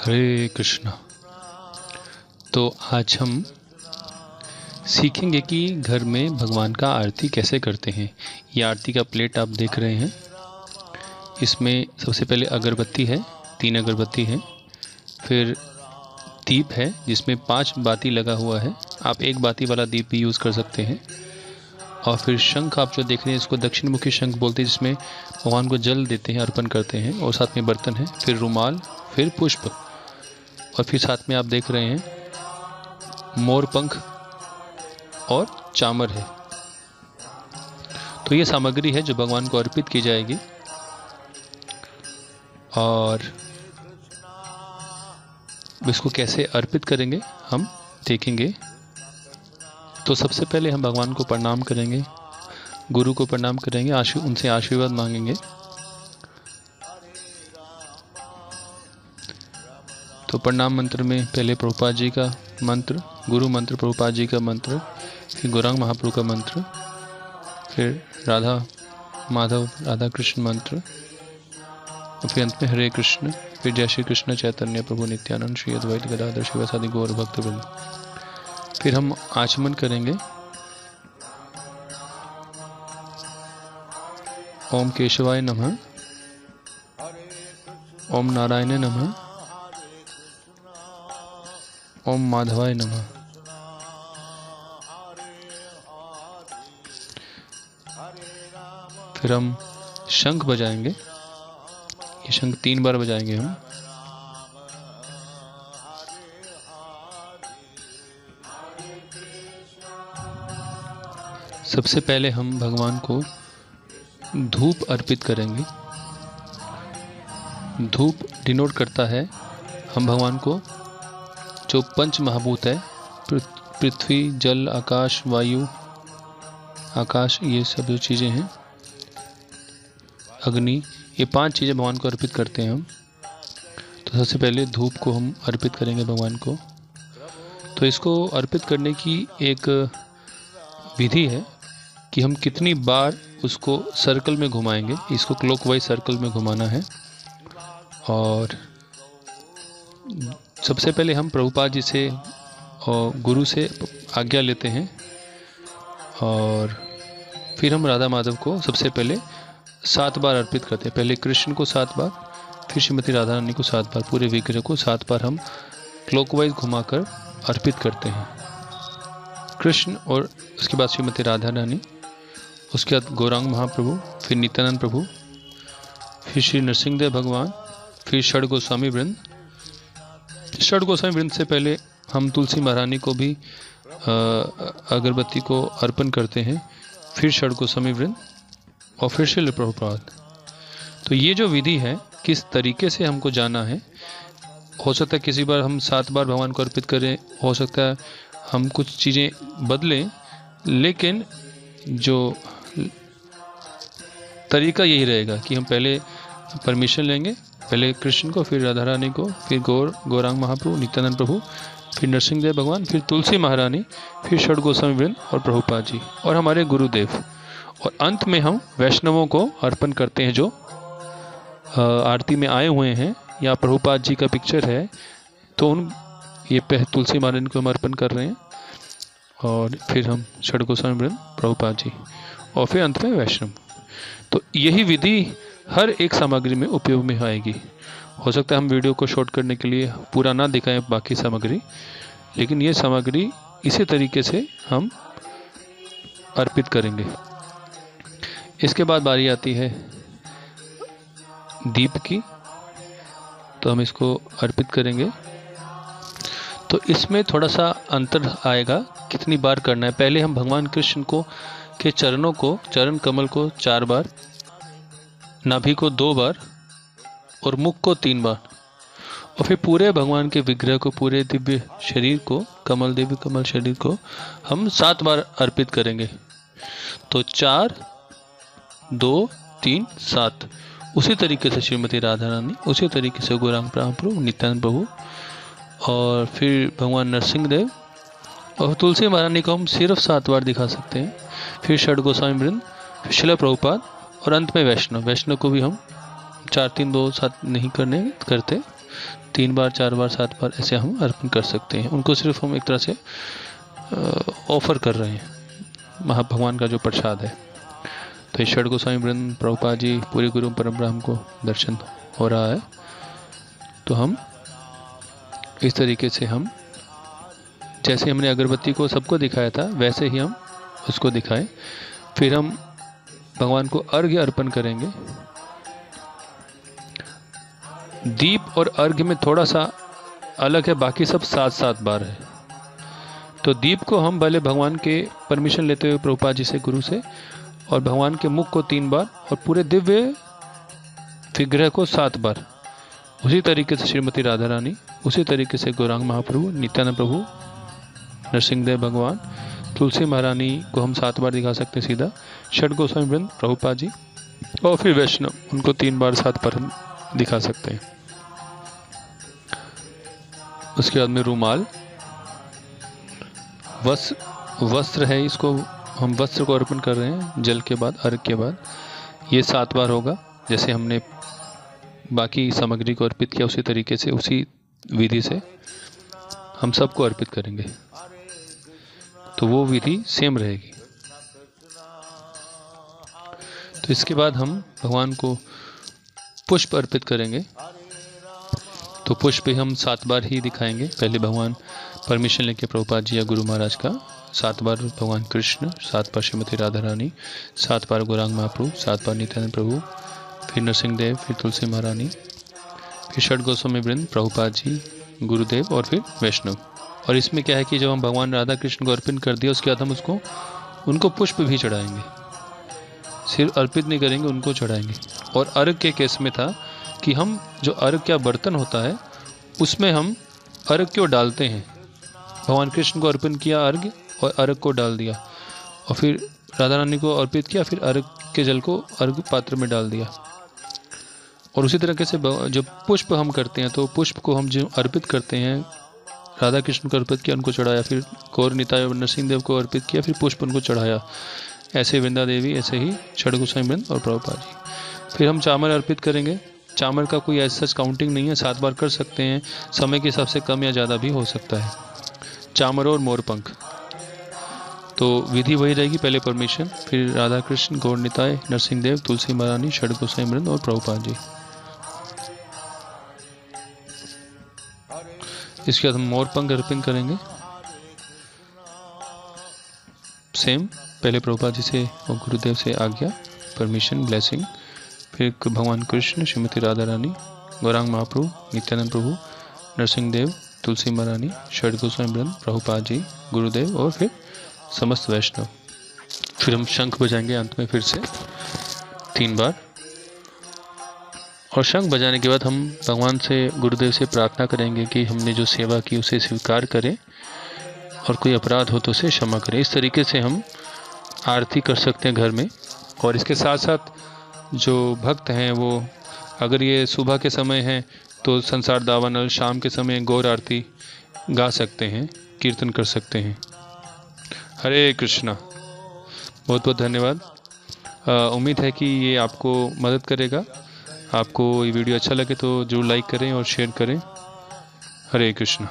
हरे कृष्णा। तो आज हम सीखेंगे कि घर में भगवान का आरती कैसे करते हैं। ये आरती का प्लेट आप देख रहे हैं। इसमें सबसे पहले अगरबत्ती है, 3 अगरबत्ती है। फिर दीप है जिसमें 5 बाती लगा हुआ है। आप 1 बाती वाला दीप भी यूज़ कर सकते हैं। और फिर शंख आप जो देख रहे हैं इसको दक्षिण मुखी शंख बोलते हैं, जिसमें भगवान को जल देते हैं, अर्पण करते हैं। और साथ में बर्तन है, फिर रुमाल, फिर पुष्प, और फिर साथ में आप देख रहे हैं मोर पंख और चामर है। तो ये सामग्री है जो भगवान को अर्पित की जाएगी। और इसको कैसे अर्पित करेंगे हम देखेंगे। तो सबसे पहले हम भगवान को प्रणाम करेंगे, गुरु को प्रणाम करेंगे, उनसे आशीर्वाद मांगेंगे। तो प्रणाम मंत्र में पहले प्रभुपाद जी का मंत्र, गुरु मंत्र, प्रभुपाद जी का मंत्र, फिर गौरांग महाप्रभु का मंत्र, फिर राधा माधव राधा कृष्ण मंत्र, और फिर अंत में हरे कृष्ण, फिर जय श्री कृष्ण चैतन्य प्रभु नित्यानंद श्री अद्वैत गदाधर शिवासादि गौर भक्तवृंद। फिर हम आचमन करेंगे। ओम केशवाय नमः, ओम नारायण नमः, ओम माधवाय नमः। फिर हम शंख बजाएंगे। ये शंख 3 बार बजाएंगे हम। सबसे पहले हम भगवान को धूप अर्पित करेंगे। धूप डिनोट करता है हम भगवान को जो पंच महाभूत है, पृथ्वी, जल, आकाश, वायु, आकाश, ये सब जो चीज़ें हैं, अग्नि, ये 5 चीज़ें भगवान को अर्पित करते हैं हम। तो सबसे पहले धूप को हम अर्पित करेंगे भगवान को। तो इसको अर्पित करने की एक विधि है कि हम कितनी बार उसको सर्कल में घुमाएंगे। इसको क्लॉकवाइज सर्कल में घुमाना है। और सबसे पहले हम प्रभुपाद जी से और गुरु से आज्ञा लेते हैं। और फिर हम राधा माधव को सबसे पहले 7 बार अर्पित करते हैं। पहले कृष्ण को 7 बार, फिर श्रीमती राधा रानी को 7 बार, पूरे विग्रह को 7 बार हम क्लॉकवाइज घुमाकर अर्पित करते हैं। कृष्ण, और उसके बाद श्रीमती राधा रानी, उसके बाद गौरांग महाप्रभु, फिर नित्यानंद प्रभु, फिर श्री नरसिंहदेव भगवान, फिर षड गोस्वामी वृंद। षड गोस्वामी वृंद से पहले हम तुलसी महारानी को भी अगरबत्ती को अर्पण करते हैं, फिर षड गोस्वामी वृंद, और फिर श्रील प्रभुपाद। तो ये जो विधि है, किस तरीके से हमको जाना है। हो सकता है किसी बार हम 7 बार भगवान को अर्पित करें, हो सकता है हम कुछ चीज़ें बदलें, लेकिन जो तरीका यही रहेगा कि हम पहले परमिशन लेंगे, पहले कृष्ण को, फिर राधा रानी को, फिर गौरांग महाप्रभु, नित्यानंद प्रभु, फिर नरसिंहदेव भगवान, फिर तुलसी महारानी, फिर षड गोस्वामी वृंद और प्रभुपाद जी और हमारे गुरुदेव। और अंत में हम वैष्णवों को अर्पण करते हैं जो आरती में आए हुए हैं। या प्रभुपाद जी का पिक्चर है, तो ये तुलसी महारानी को हम अर्पण कर रहे हैं। और फिर हम षड गोस्वामी वृंद, प्रभुपाद जी, और फिर अंत में वैष्णव। तो यही विधि हर एक सामग्री में उपयोग में आएगी। हो सकता है हम वीडियो को शॉर्ट करने के लिए पूरा ना दिखाएं बाकी सामग्री, लेकिन ये सामग्री इसी तरीके से हम अर्पित करेंगे। इसके बाद बारी आती है दीप की। तो हम इसको अर्पित करेंगे। तो इसमें थोड़ा सा अंतर आएगा कितनी बार करना है। पहले हम भगवान कृष्ण को के चरणों को, चरण कमल को 4 बार, नाभि को 2 बार और मुख को 3 बार, और फिर पूरे भगवान के विग्रह को, पूरे दिव्य शरीर को, दिव्य कमल शरीर को हम 7 बार अर्पित करेंगे। तो 4, 2, 3, 7। उसी तरीके से श्रीमती राधा रानी, उसी तरीके से गौरांग महाप्रभु, नित्यानंद प्रभु, और फिर भगवान नरसिंहदेव और तुलसी महारानी को हम सिर्फ 7 बार दिखा सकते हैं। फिर षड गोस्वामी वृंद, फिर श्रील प्रभुपाद, और अंत में वैष्णव को भी हम 4, 3, 2, 7 नहीं करते। 3 बार 4 बार 7 बार ऐसे हम अर्पण कर सकते हैं। उनको सिर्फ हम एक तरह से ऑफर कर रहे हैं भगवान का जो प्रसाद है। तो षड गोस्वामी वृंद, प्रभुपाद जी, पूरी गुरु परंपरा हमको दर्शन हो रहा है। तो हम इस तरीके से हम जैसे हमने अगरबत्ती को सबको दिखाया था वैसे ही हम उसको दिखाएं। फिर हम भगवान को अर्घ्य अर्पण करेंगे। दीप और अर्घ्य में थोड़ा सा अलग है, बाकी सब 7-7 बार है। तो दीप को हम भले भगवान के परमिशन लेते हुए प्रभुपाद जी से, गुरु से, और भगवान के मुख को 3 बार और पूरे दिव्य विग्रह को 7 बार। उसी तरीके से श्रीमती राधा रानी, उसी तरीके से गौरांग महाप्रभु, नित्यानंद प्रभु, नरसिंहदेव भगवान, तुलसी महारानी को हम 7 बार दिखा सकते हैं सीधा, षड गोस्वामी वृंद, प्रभुपाद जी, और फिर वैष्णव उनको 3 बार 7 बार हम दिखा सकते हैं। उसके बाद में रुमाल, वस्त्र है, इसको हम वस्त्र को अर्पण कर रहे हैं जल के बाद, अर्घ के बाद। ये 7 बार होगा। जैसे हमने बाकी सामग्री को अर्पित किया उसी तरीके से, उसी विधि से हम सबको अर्पित करेंगे। तो वो विधि सेम रहेगी। तो इसके बाद हम भगवान को पुष्प अर्पित करेंगे। तो पुष्प हम 7 बार ही दिखाएंगे। पहले भगवान परमिशन लेके प्रभुपाद जी या गुरु महाराज का, 7 बार भगवान कृष्ण, 7 बार श्रीमती राधा रानी, 7 बार गौरांग महाप्रभु, 7 बार नित्यानंद प्रभु, फिर नरसिंहदेव, फिर तुलसी महारानी, फिर षड गोस्वामी वृंद, प्रभुपाद जी, गुरुदेव, और फिर वैष्णव। और इसमें क्या है कि जब हम भगवान राधा कृष्ण को अर्पित कर दिया उसके बाद हम उनको पुष्प भी चढ़ाएंगे। सिर्फ अर्पित नहीं करेंगे, उनको चढ़ाएंगे। और अर्घ के केस में था कि हम जो अर्घ का बर्तन होता है उसमें हम अर्घ को डालते हैं। भगवान कृष्ण को अर्पण किया अर्घ, और अर्घ को डाल दिया, और फिर राधा रानी को अर्पित किया, फिर अर्घ के जल को अर्घ पात्र में डाल दिया। और उसी तरीके से जब पुष्प हम करते हैं तो पुष्प को हम जो अर्पित करते हैं, राधा कृष्ण को अर्पित किया, उनको चढ़ाया, फिर गौर निताय और नरसिंहदेव को अर्पित किया, फिर पुष्प उनको चढ़ाया। ऐसे वृंदा देवी, ऐसे ही षड गोस्वामी वृंद और प्रभुपाद जी। फिर हम चामर अर्पित करेंगे। चामर का कोई ऐसा काउंटिंग नहीं है, 7 बार कर सकते हैं, समय के हिसाब से कम या ज़्यादा भी हो सकता है। चामर और मोरपंख, तो विधि वही रहेगी। पहले परमिशन, फिर राधा कृष्ण, गौर निताय, नरसिंहदेव, तुलसी महारानी, षड गोस्वामी वृंद और प्रभुपाद जी। इसके बाद हम मोरपंख अर्पण करेंगे। सेम, पहले प्रभुपाद जी से और गुरुदेव से आज्ञा, परमिशन, ब्लेसिंग, फिर भगवान कृष्ण, श्रीमती राधा रानी, गौरांग महाप्रभु, नित्यानंद प्रभु, नरसिंहदेव, तुलसी महारानी, षड गोस्वामी वृंद, प्रभुपाद जी, गुरुदेव, और फिर समस्त वैष्णव। फिर हम शंख बजाएंगे अंत में फिर से 3 बार। और शंख बजाने के बाद हम भगवान से, गुरुदेव से प्रार्थना करेंगे कि हमने जो सेवा की उसे स्वीकार करें, और कोई अपराध हो तो उसे क्षमा करें। इस तरीके से हम आरती कर सकते हैं घर में। और इसके साथ साथ जो भक्त हैं वो, अगर ये सुबह के समय है तो संसार दावानल, शाम के समय गौर आरती गा सकते हैं, कीर्तन कर सकते हैं। हरे कृष्णा। बहुत बहुत धन्यवाद। उम्मीद है कि ये आपको मदद करेगा। आपको ये वीडियो अच्छा लगे तो जरूर लाइक करें और शेयर करें। हरे कृष्णा।